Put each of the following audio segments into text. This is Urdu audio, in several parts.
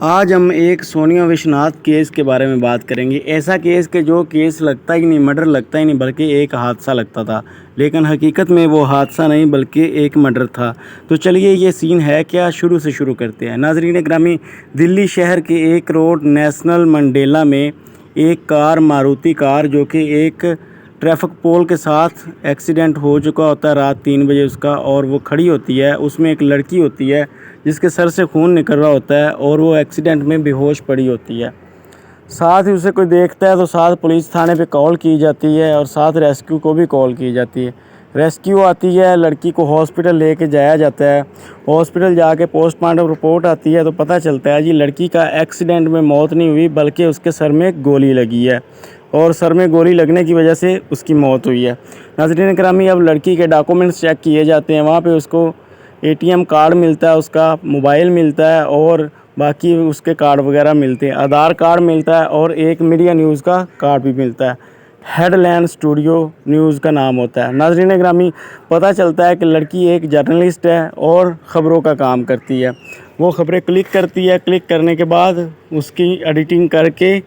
آج ہم ایک سونیا وشناتھ کیس کے بارے میں بات کریں گے۔ ایسا کیس کہ جو کیس لگتا ہی نہیں، مرڈر لگتا ہی نہیں، بلکہ ایک حادثہ لگتا تھا، لیکن حقیقت میں وہ حادثہ نہیں بلکہ ایک مرڈر تھا۔ تو چلیے یہ سین ہے کیا، شروع سے شروع کرتے ہیں۔ ناظرین گرامی، دلی شہر کے ایک روڈ نیشنل منڈیلا میں ایک کار، ماروتی کار، جو کہ ایک ٹریفک پول کے ساتھ ایکسیڈنٹ ہو چکا ہوتا ہے رات 3 بجے اس کا، اور وہ کھڑی ہوتی ہے۔ اس میں ایک لڑکی ہوتی ہے جس کے سر سے خون نکل رہا ہوتا ہے، اور وہ ایکسیڈنٹ میں بے ہوش پڑی ہوتی ہے۔ ساتھ ہی اسے کوئی دیکھتا ہے تو ساتھ پولیس تھانے پہ کال کی جاتی ہے، اور ساتھ ریسکیو کو بھی کال کی جاتی ہے۔ ریسکیو آتی ہے، لڑکی کو ہاسپٹل لے کے جایا جاتا ہے۔ ہاسپٹل جا کے پوسٹ مارٹم رپورٹ آتی ہے تو پتہ چلتا ہے جی لڑکی کا ایکسیڈنٹ میں موت نہیں ہوئی، بلکہ اس کے سر میں گولی لگی ہے، اور سر میں گولی لگنے کی وجہ سے اس کی موت ہوئی ہے۔ ناظرین گرامی، اب لڑکی کے ڈاکومنٹس چیک کیے جاتے ہیں۔ وہاں پہ اس کو ATM کارڈ ملتا ہے، اس کا موبائل ملتا ہے، اور باقی اس کے کارڈ وغیرہ ملتے ہیں۔ آدھار کارڈ ملتا ہے، اور ایک میڈیا نیوز کا کارڈ بھی ملتا ہے۔ ہیڈ لائن اسٹوڈیو نیوز کا نام ہوتا ہے۔ ناظرین گرامی، پتہ چلتا ہے کہ لڑکی ایک جرنلسٹ ہے اور خبروں کا کام کرتی ہے۔ وہ خبریں کلک کرتی ہے، کلک کرنے کے بعد اس کی ایڈیٹنگ کر کے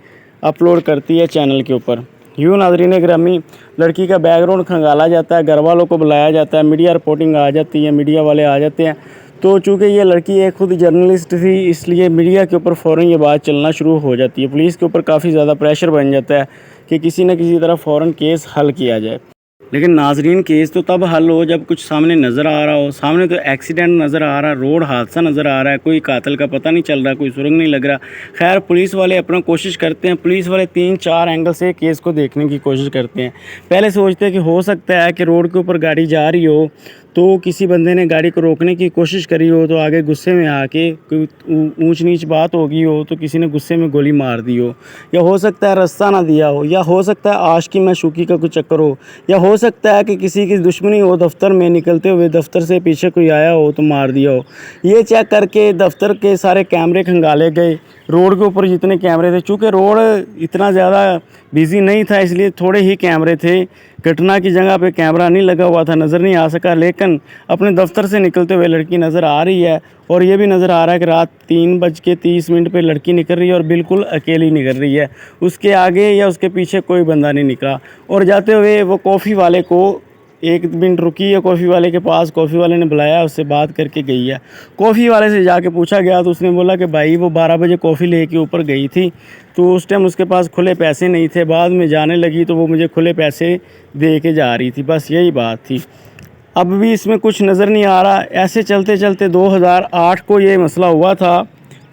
اپلوڈ کرتی ہے چینل کے اوپر۔ یوں ناظرین گرامی، لڑکی کا بیک گراؤنڈ کھنگالا جاتا ہے، گھر والوں کو بلایا جاتا ہے، میڈیا رپورٹنگ آ جاتی ہے، میڈیا والے آ جاتے ہیں۔ تو چونکہ یہ لڑکی ایک خود جرنلسٹ تھی، اس لیے میڈیا کے اوپر فوراً یہ بات چلنا شروع ہو جاتی ہے۔ پولیس کے اوپر کافی زیادہ پریشر بن جاتا ہے کہ کسی نہ کسی طرح فوراً کیس حل کیا جائے۔ لیکن ناظرین، کیس تو تب حل ہو جب کچھ سامنے نظر آ رہا ہو۔ سامنے تو ایکسیڈنٹ نظر آ رہا ہے، روڈ حادثہ نظر آ رہا ہے، کوئی قاتل کا پتہ نہیں چل رہا، کوئی سرنگ نہیں لگ رہا۔ خیر، پولیس والے اپنا کوشش کرتے ہیں، پولیس والے 3-4 اینگل سے کیس کو دیکھنے کی کوشش کرتے ہیں۔ پہلے سوچتے ہیں کہ ہو سکتا ہے کہ روڈ کے اوپر گاڑی جا رہی ہو تو کسی بندے نے گاڑی کو روکنے کی کوشش کری ہو، تو آگے غصے میں آ کے کوئی اونچ نیچ بات ہو گئی ہو تو کسی نے غصے میں گولی مار دی ہو، یا ہو سکتا ہے راستہ نہ دیا ہو، یا ہو سکتا ہے عاشقی معشوقی کا کوئی چکر ہو، یا ہو سکتا ہے کہ کسی کی دشمنی ہو، دفتر میں نکلتے ہوئے دفتر سے پیچھے کوئی آیا ہو تو مار دیا ہو۔ یہ چیک کر کے دفتر کے سارے کیمرے کھنگالے گئے، روڈ کے اوپر جتنے کیمرے تھے۔ چونکہ روڈ اتنا زیادہ بیزی نہیں تھا، اس لیے تھوڑے ہی کیمرے تھے، گھٹنا کی جگہ پہ کیمرہ نہیں لگا ہوا تھا، نظر نہیں آ سکا۔ لیکن اپنے دفتر سے نکلتے ہوئے لڑکی نظر آ رہی ہے، اور یہ بھی نظر آ رہا ہے کہ رات 3:30 پہ لڑکی نکل رہی ہے، اور بالکل اکیلی نکل رہی ہے، اس کے آگے یا اس کے پیچھے کوئی بندہ نہیں نکلا۔ اور جاتے ہوئے وہ کافی والے کو 1 منٹ رکی ہے، کافی والے کے پاس، کافی والے نے بلایا، اس سے بات کر کے گئی ہے۔ کافی والے سے جا کے پوچھا گیا تو اس نے بولا کہ بھائی وہ 12 بجے کافی لے کے اوپر گئی تھی، تو اس ٹائم اس کے پاس کھلے پیسے نہیں تھے، بعد میں جانے لگی تو وہ مجھے کھلے پیسے دے کے جا رہی تھی، بس یہی بات تھی۔ اب بھی اس میں کچھ نظر نہیں آ رہا۔ ایسے چلتے چلتے 2008 کو یہ مسئلہ ہوا تھا،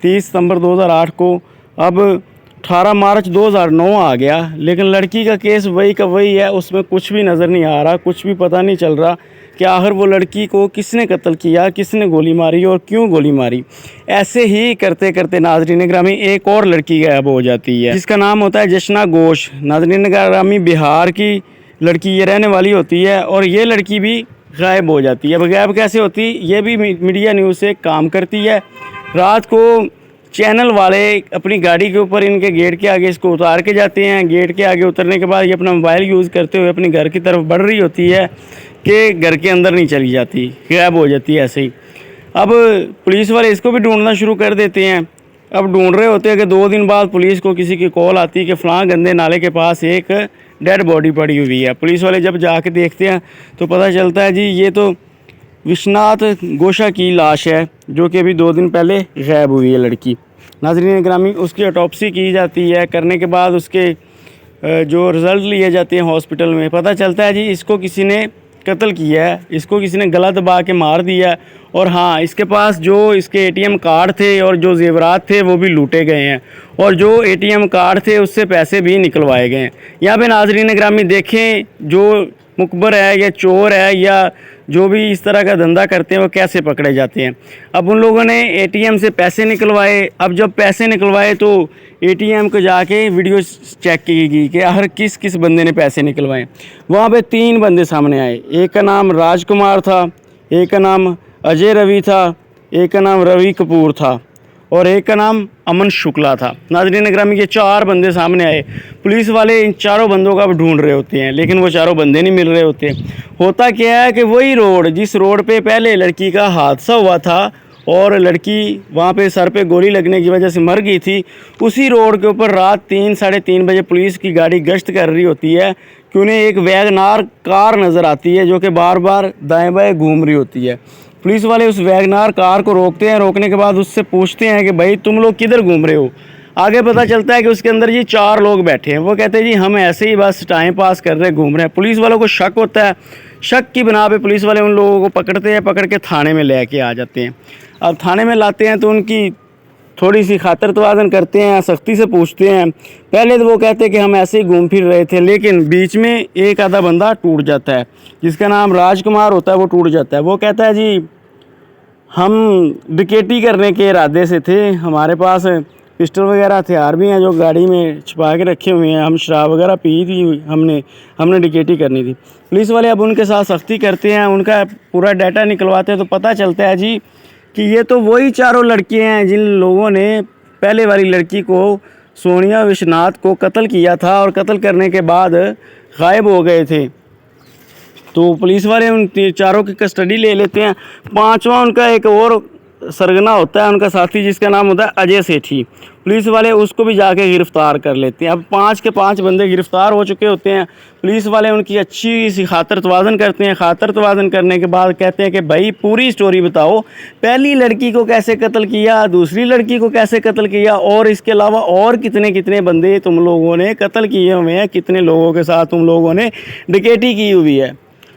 30 ستمبر 2008 کو۔ اب 18 مارچ 2009 آ گیا، لیکن لڑکی کا کیس وہی کا وہی ہے، اس میں کچھ بھی نظر نہیں آ رہا، کچھ بھی پتہ نہیں چل رہا کہ آخر وہ لڑکی کو کس نے قتل کیا، کس نے گولی ماری اور کیوں گولی ماری۔ ایسے ہی کرتے کرتے ناظرین گرامی ایک اور لڑکی غائب ہو جاتی ہے، جس کا نام ہوتا ہے جشنا گھوش۔ ناظرین گرامی، بہار کی لڑکی یہ رہنے والی ہوتی ہے، اور یہ لڑکی بھی غائب ہو جاتی ہے۔ اب غائب کیسے ہوتی؟ یہ بھی میڈیا نیوز سے کام کرتی ہے۔ رات کو چینل والے اپنی گاڑی کے اوپر ان کے گیٹ کے آگے اس کو اتار کے جاتے ہیں۔ گیٹ کے آگے اترنے کے بعد یہ اپنا موبائل یوز کرتے ہوئے اپنے گھر کی طرف بڑھ رہی ہوتی ہے کہ گھر کے اندر نہیں چلی جاتی، غائب ہو جاتی ہے ایسے ہی۔ اب پولیس والے اس کو بھی ڈھونڈنا شروع کر دیتے ہیں۔ اب ڈھونڈ رہے ہوتے ہیں کہ 2 دن بعد پولیس کو کسی کی کال آتی ہے کہ فلاں گندے نالے کے پاس ایک ڈیڈ باڈی پڑی ہوئی ہے۔ پولیس والے جب جا کے دیکھتے ہیں تو پتہ چلتا ہے جی یہ تو وشناتھ گھوش کی لاش ہے، جو کہ ابھی 2 دن پہلے غائب ہوئی ہے لڑکی۔ ناظرین گرامی، اس کی آٹوپسی کی جاتی ہے، کرنے کے بعد اس کے جو رزلٹ لیے جاتے ہیں ہاسپٹل میں، پتہ چلتا ہے جی اس کو کسی نے قتل کیا ہے، اس کو کسی نے گلا دبا کے مار دیا ہے، اور ہاں، اس کے پاس جو اس کے ATM کارڈ تھے اور جو زیورات تھے وہ بھی لوٹے گئے ہیں، اور جو ATM کارڈ تھے اس سے پیسے بھی نکلوائے گئے ہیں۔ یہاں پہ ناظرین گرامی دیکھیں، جو مخبر ہے یا چور ہے یا جو بھی اس طرح کا دھندا کرتے ہیں وہ کیسے پکڑے جاتے ہیں۔ اب ان لوگوں نے ATM سے پیسے نکلوائے۔ اب جب پیسے نکلوائے تو ATM کو جا کے ویڈیو چیک کی گئی کہ آخر کس کس بندے نے پیسے نکلوائے۔ وہاں پہ 3 بندے سامنے آئے، ایک کا نام راج کمار تھا، ایک کا نام اجے روی تھا، ایک کا نام روی کپور تھا، اور ایک کا نام امن شکلا تھا۔ ناظرین گرامی، یہ 4 بندے سامنے آئے۔ پولیس والے ان 4 بندوں کا اب ڈھونڈ رہے ہوتے ہیں، لیکن وہ 4 بندے نہیں مل رہے ہوتے۔ ہوتا کیا ہے کہ وہی روڈ، جس روڈ پہ پہلے لڑکی کا حادثہ ہوا تھا، اور لڑکی وہاں پہ سر پہ گولی لگنے کی وجہ سے مر گئی تھی، اسی روڈ کے اوپر رات 3 ساڑھے 3 بجے پولیس کی گاڑی گشت کر رہی ہوتی ہے کہ انہیں ایک ویگنار کار نظر آتی ہے جو کہ بار بار دائیں بائیں گھوم رہی ہوتی ہے۔ پولیس والے اس ویگنار کار کو روکتے ہیں، روکنے کے بعد اس سے پوچھتے ہیں کہ بھائی تم لوگ کدھر گھوم رہے ہو؟ آگے پتہ چلتا ہے کہ اس کے اندر جی 4 لوگ بیٹھے ہیں۔ وہ کہتے ہیں جی ہم ایسے ہی بس ٹائم پاس کر رہے گھوم رہے ہیں۔ پولیس والوں کو شک ہوتا ہے، شک کی بنا پہ پولیس والے ان لوگوں کو پکڑتے ہیں، پکڑ کے تھانے میں لے کے آ جاتے ہیں۔ اب تھانے میں لاتے ہیں تو ان کی تھوڑی سی خاطر توازن کرتے ہیں، سختی سے پوچھتے ہیں۔ پہلے تو وہ کہتے ہیں کہ ہم ایسے ہی گھوم پھر رہے تھے، لیکن بیچ میں ایک آدھا بندہ ٹوٹ جاتا ہے جس کا نام راج کمار ہوتا ہے، وہ ٹوٹ جاتا ہے۔ وہ کہتا ہے جی ہم ڈکیٹی کرنے کے ارادے سے تھے، ہمارے پاس پسٹل وغیرہ ہتھیار بھی ہیں جو گاڑی میں چھپا کے رکھے ہوئے ہیں، ہم شراب وغیرہ پی تھی، ہم نے ڈکیٹی کرنی تھی۔ پولیس والے اب ان کے ساتھ سختی کرتے ہیں، ان کا پورا ڈیٹا نکلواتے ہیں تو پتہ چلتا ہے جی کہ یہ تو وہی 4 لڑکے ہیں جن لوگوں نے پہلے والی لڑکی کو سونیا وشناتھ کو قتل کیا تھا اور قتل کرنے کے بعد غائب ہو گئے تھے۔ تو پولیس والے ان 4 کی کسٹڈی لے لیتے ہیں۔ 5واں ان کا ایک اور سرگنا ہوتا ہے، ان کا ساتھی جس کا نام ہوتا ہے اجے سیٹھی۔ پولیس والے اس کو بھی جا کے گرفتار کر لیتے ہیں۔ اب 5 کے 5 بندے گرفتار ہو چکے ہوتے ہیں۔ پولیس والے ان کی اچھی سی خاطر توازن کرتے ہیں۔ خاطر توازن کرنے کے بعد کہتے ہیں کہ بھائی پوری سٹوری بتاؤ، پہلی لڑکی کو کیسے قتل کیا، دوسری لڑکی کو کیسے قتل کیا، اور اس کے علاوہ اور کتنے بندے تم لوگوں نے قتل کیے ہوئے ہیں، کتنے لوگوں کے ساتھ تم لوگوں نے ڈکیٹی کی ہوئی ہے۔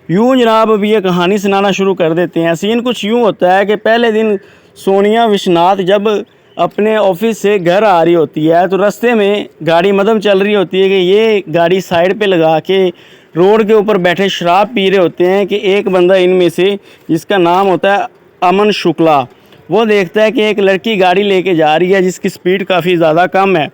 یوں جناب اب یہ کہانی سنانا شروع کر دیتے ہیں۔ سین کچھ یوں ہوتا ہے کہ پہلے دن سونیا وشناتھ جب اپنے آفس سے گھر آ رہی ہوتی ہے تو رستے میں گاڑی مدم چل رہی ہوتی ہے کہ یہ گاڑی سائڈ پہ لگا کے روڈ کے اوپر بیٹھے شراب پی رہے ہوتے ہیں کہ ایک بندہ ان میں سے جس کا نام ہوتا ہے امن شکلا، وہ دیکھتا ہے کہ ایک لڑکی گاڑی لے کے جا رہی ہے جس کی سپیڈ کافی زیادہ کم ہے،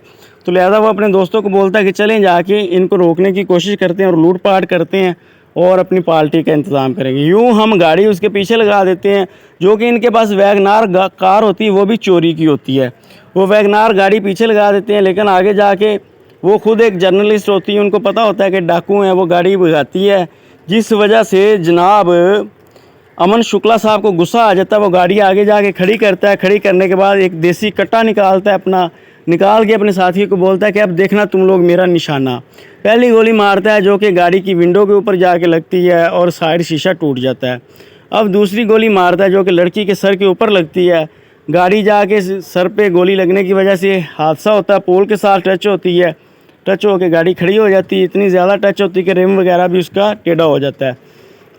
تو لہذا وہ اپنے دوستوں کو بولتا ہے کہ چلیں جا کے ان کو روکنے کی کوشش کرتے ہیں اور لوٹ پاٹ کرتے ہیں اور اپنی پارٹی کا انتظام کریں گے۔ یوں ہم گاڑی اس کے پیچھے لگا دیتے ہیں، جو کہ ان کے پاس ویگنار کار ہوتی ہے وہ بھی چوری کی ہوتی ہے۔ وہ ویگنار گاڑی پیچھے لگا دیتے ہیں، لیکن آگے جا کے وہ خود ایک جرنلسٹ ہوتی ہے، ان کو پتہ ہوتا ہے کہ ڈاکو ہیں، وہ گاڑی بھگاتی ہے، جس وجہ سے جناب امن شکلا صاحب کو غصہ آ جاتا ہے۔ وہ گاڑی آگے جا کے کھڑی کرتا ہے، کھڑی کرنے کے بعد ایک دیسی کٹا نکالتا ہے، نکال کے اپنے ساتھی کو بولتا ہے کہ اب دیکھنا تم لوگ میرا نشانہ۔ پہلی گولی مارتا ہے جو کہ گاڑی کی ونڈو کے اوپر جا کے لگتی ہے اور سائڈ شیشہ ٹوٹ جاتا ہے۔ اب دوسری گولی مارتا ہے جو کہ لڑکی کے سر کے اوپر لگتی ہے، گاڑی جا کے سر پہ گولی لگنے کی وجہ سے حادثہ ہوتا ہے، پول کے ساتھ ٹچ ہوتی ہے، ٹچ ہو کے گاڑی کھڑی ہو جاتی ہے، اتنی زیادہ ٹچ ہوتی ہے کہ ریم وغیرہ بھی اس کا ٹیڑھا ہو جاتا ہے۔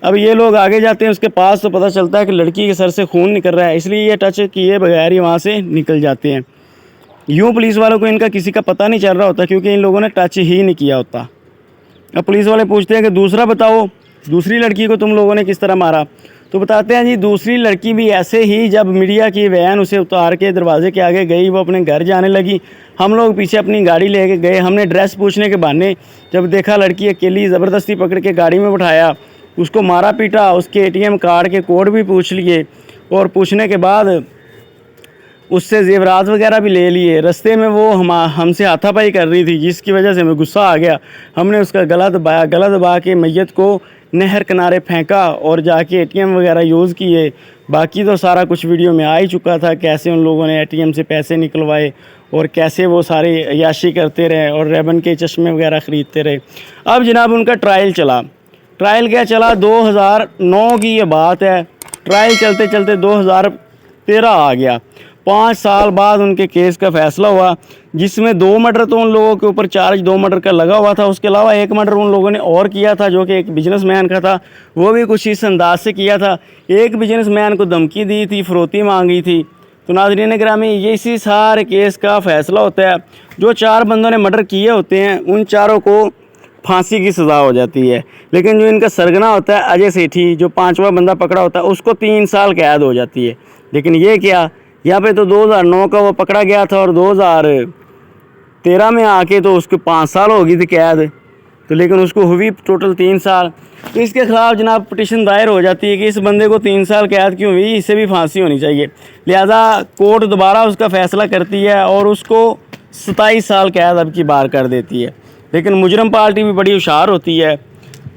اب یہ لوگ آگے جاتے ہیں اس کے پاس تو پتہ چلتا ہے کہ لڑکی کے سر سے خون نکل رہا ہے، اس لیے یہ ٹچ کیے بغیر ہی وہاں سے نکل جاتے ہیں۔ یوں پولیس والوں کو ان کا کسی کا پتہ نہیں چل رہا ہوتا کیونکہ ان لوگوں نے ٹچ ہی نہیں کیا ہوتا۔ اب پولیس والے پوچھتے ہیں کہ دوسرا بتاؤ، دوسری لڑکی کو تم لوگوں نے کس طرح مارا؟ تو بتاتے ہیں جی دوسری لڑکی بھی ایسے ہی، جب میڈیا کی وین اسے اتار کے دروازے کے آگے گئی، وہ اپنے گھر جانے لگی، ہم لوگ پیچھے اپنی گاڑی لے کے گئے، ہم نے ایڈریس پوچھنے کے بہانے جب دیکھا لڑکی اکیلی، زبردستی پکڑ کے گاڑی میں بٹھایا، اس کو مارا پیٹا، اس کے ATM کارڈ کے کوڈ بھی پوچھ لیے اور پوچھنے کے بعد اس سے زیورات وغیرہ بھی لے لیے۔ رستے میں وہ ہم سے ہاتھا پائی کر رہی تھی جس کی وجہ سے ہمیں غصہ آ گیا، ہم نے اس کا گلا دبا کے میت کو نہر کنارے پھینکا اور جا کے ATM وغیرہ یوز کیے۔ باقی تو سارا کچھ ویڈیو میں آ ہی چکا تھا، کیسے ان لوگوں نے ATM سے پیسے نکلوائے اور کیسے وہ سارے عیاشی کرتے رہے اور ریبن کے چشمے وغیرہ خریدتے رہے۔ اب جناب ان کا ٹرائل چلا، ٹرائل کیا چلا، 2009 کی یہ بات ہے، ٹرائل چلتے چلتے 2013 آ گیا۔ 5 سال بعد ان کے کیس کا فیصلہ ہوا، جس میں 2 مرڈر تو ان لوگوں کے اوپر چارج 2 مرڈر کا لگا ہوا تھا، اس کے علاوہ 1 مرڈر ان لوگوں نے اور کیا تھا جو کہ ایک بزنس مین کا تھا، وہ بھی کچھ اس انداز سے کیا تھا۔ ایک بزنس مین کو دھمکی دی تھی، فروتی مانگی تھی۔ تو ناظرین گرامی، یہ اسی سارے کیس کا فیصلہ ہوتا ہے۔ جو 4 بندوں نے مرڈر کیے ہوتے ہیں ان 4 کو پھانسی کی سزا ہو جاتی ہے، لیکن جو ان کا سرگنا ہوتا ہے اجے سیٹھی، جو 5واں بندہ پکڑا ہوتا ہے، اس کو 3 سال قید ہو جاتی ہے۔ لیکن یہ کیا، یہاں پہ تو 2009 کا وہ پکڑا گیا تھا اور 2013 میں آ کے تو اس کو 5 سال ہو گئی تھی قید، تو لیکن اس کو ہوئی ٹوٹل 3 سال۔ تو اس کے خلاف جناب پٹیشن دائر ہو جاتی ہے کہ اس بندے کو 3 سال قید کیوں ہوئی، اسے بھی پھانسی ہونی چاہیے۔ لہذا کورٹ دوبارہ اس کا فیصلہ کرتی ہے اور اس کو 27 سال قید اب کی بار کر دیتی ہے۔ لیکن مجرم پارٹی بھی بڑی ہوشیار ہوتی ہے،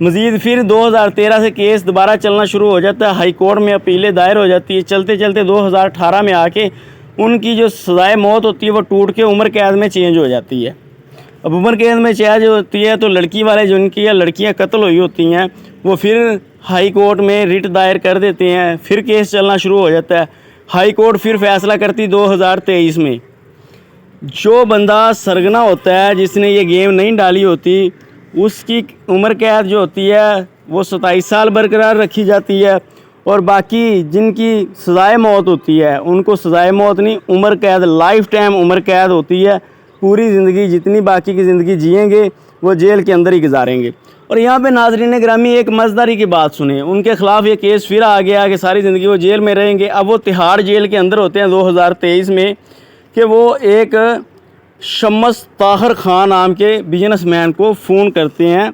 مزید پھر 2013 سے کیس دوبارہ چلنا شروع ہو جاتا ہے، ہائی کورٹ میں اپیلیں دائر ہو جاتی ہے، چلتے چلتے 2018 میں آ کے ان کی جو سزائے موت ہوتی ہے وہ ٹوٹ کے عمر قید میں چینج ہو جاتی ہے۔ اب عمر قید میں چینج ہوتی ہے تو لڑکی والے جو ان کی لڑکیاں قتل ہوئی ہوتی ہیں وہ پھر ہائی کورٹ میں ریٹ دائر کر دیتے ہیں، پھر کیس چلنا شروع ہو جاتا ہے۔ ہائی کورٹ پھر فیصلہ کرتی 2023 میں۔ جو بندہ سرگنا ہوتا ہے جس نے یہ گیم نہیں ڈالی ہوتی اس کی عمر قید جو ہوتی ہے وہ 27 سال برقرار رکھی جاتی ہے، اور باقی جن کی سزائے موت ہوتی ہے ان کو سزائے موت نہیں، عمر قید، لائف ٹائم عمر قید ہوتی ہے۔ پوری زندگی جتنی باقی کی زندگی جئیں گے وہ جیل کے اندر ہی گزاریں گے۔ اور یہاں پہ ناظرین گرامی ایک مزداری کی بات سنیں، ان کے خلاف یہ کیس پھر آ گیا کہ ساری زندگی وہ جیل میں رہیں گے۔ اب وہ تہاڑ جیل کے اندر ہوتے ہیں 2023 میں کہ وہ ایک شمس طاہر خان نام کے بزنس مین کو فون کرتے ہیں،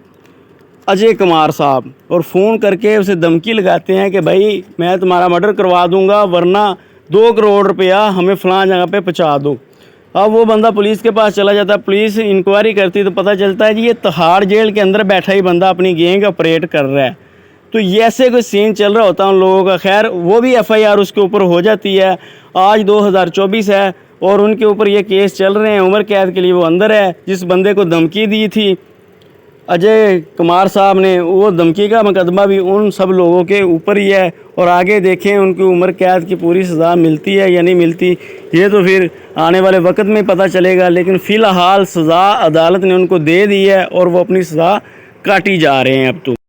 اجے کمار صاحب، اور فون کر کے اسے دھمکی لگاتے ہیں کہ بھائی میں تمہارا مرڈر کروا دوں گا ورنہ 2 کروڑ روپیہ ہمیں فلاں جگہ پہ پہنچا دو۔ اب وہ بندہ پولیس کے پاس چلا جاتا ہے، پولیس انکوائری کرتی تو پتہ چلتا ہے جی یہ تہاڑ جیل کے اندر بیٹھا ہی بندہ اپنی گینگ آپریٹ کر رہا ہے۔ تو یہ ایسے کوئی سین چل رہا ہوتا ہے ان لوگوں کا۔ خیر وہ بھی ایف آئی آر اس کے اوپر ہو جاتی ہے، آج 2024 ہے اور ان کے اوپر یہ کیس چل رہے ہیں، عمر قید کے لیے وہ اندر ہے۔ جس بندے کو دھمکی دی تھی اجے کمار صاحب نے، وہ دھمکی کا مقدمہ بھی ان سب لوگوں کے اوپر ہی ہے، اور آگے دیکھیں ان کی عمر قید کی پوری سزا ملتی ہے یا نہیں ملتی، یہ تو پھر آنے والے وقت میں پتہ چلے گا۔ لیکن فی الحال سزا عدالت نے ان کو دے دی ہے اور وہ اپنی سزا کاٹی جا رہے ہیں اب تو۔